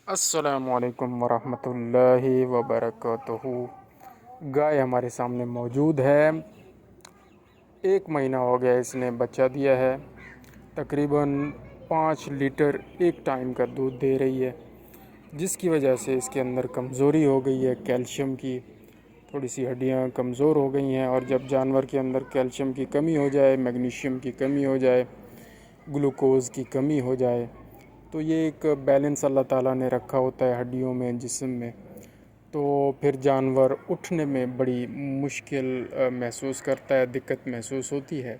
अस्सलामुअलैकुम वरहमतुल्लाहि वबरकातुहू। गाय हमारे सामने मौजूद है। 1 महीना हो गया इसने बच्चा दिया है। तकरीबन 5 लीटर एक टाइम का दूध दे रही है, जिसकी वजह से इसके अंदर कमज़ोरी हो गई है कैल्शियम की। थोड़ी सी हड्डियां कमज़ोर हो गई हैं, और जब जानवर के अंदर कैल्शियम की कमी हो जाए, मैग्नीशियम की कमी हो जाए, ग्लूकोज़ की कमी हो जाए, तो ये एक बैलेंस अल्लाह ताला ने रखा होता है हड्डियों में, जिस्म में। तो फिर जानवर उठने में बड़ी मुश्किल महसूस करता है, दिक्कत महसूस होती है।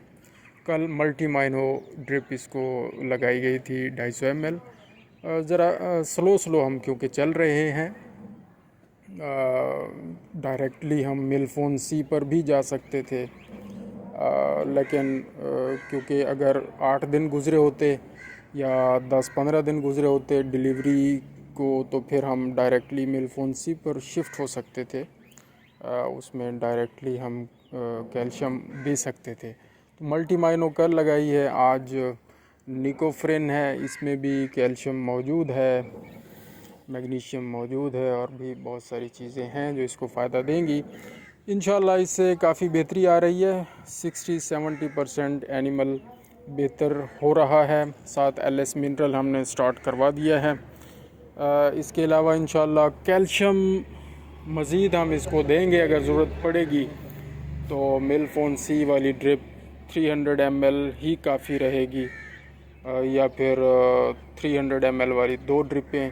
कल मल्टी माइनो ड्रिप इसको लगाई गई थी 250 ml। ज़रा स्लो स्लो हम क्योंकि चल रहे हैं, डायरेक्टली हम मिलफोन सी पर भी जा सकते थे, लेकिन क्योंकि अगर 8 दिन गुज़रे होते या 10-15 दिन गुज़रे होते डिलीवरी को, तो फिर हम डायरेक्टली मिलफोन सी पर शिफ्ट हो सकते थे। उसमें डायरेक्टली हम कैल्शियम दे सकते थे। तो मल्टी माइनो कर लगाई है। आज निकोफ्रेन है, इसमें भी कैल्शियम मौजूद है, मैग्नीशियम मौजूद है, और भी बहुत सारी चीज़ें हैं जो इसको फ़ायदा देंगी। इंशाल्लाह इससे काफ़ी बेहतरी आ रही है। 60-70% एनिमल बेहतर हो रहा है। साथ LS मिनरल हमने स्टार्ट करवा दिया है। इसके अलावा इंशाल्लाह कैल्शियम मज़ीद हम इसको देंगे अगर ज़रूरत पड़ेगी, तो मिलफोन सी वाली ड्रिप 300 ml ही काफ़ी रहेगी, या फिर 300 ml वाली 2 ड्रिपें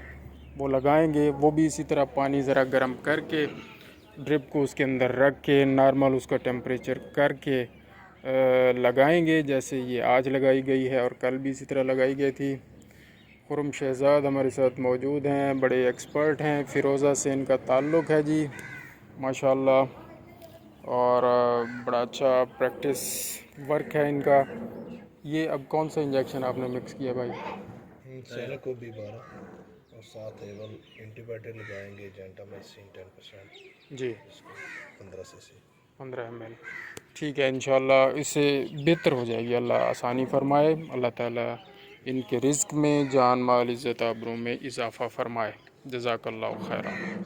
वो लगाएंगे। वो भी इसी तरह पानी ज़रा गर्म करके ड्रिप को उसके अंदर रख के नॉर्मल उसका टेम्परेचर करके लगाएंगे, जैसे ये आज लगाई गई है और कल भी इसी तरह लगाई गई थी। खुरम शहज़ाद हमारे साथ मौजूद हैं, बड़े एक्सपर्ट हैं। फ़िरोज़ा से इनका ताल्लुक़ है जी, माशाल्लाह, और बड़ा अच्छा प्रैक्टिस वर्क है इनका। ये अब कौन सा इंजेक्शन आपने मिक्स किया भाई? सेना को भी 12 और साथ एवल एंटीबायोटिक लगाएंगे, जेंटामाइसिन 10% जी, 15 cc। 15 ml। ठीक है, इंशाल्लाह इससे बेहतर हो जाएगी। अल्लाह आसानी फ़रमाए, अल्लाह ताला इनके रिज़्क़ में, जान माल इज़्ज़त आबरू में इजाफ़ा फ़रमाए। जज़ाकल्लाहु खैरा।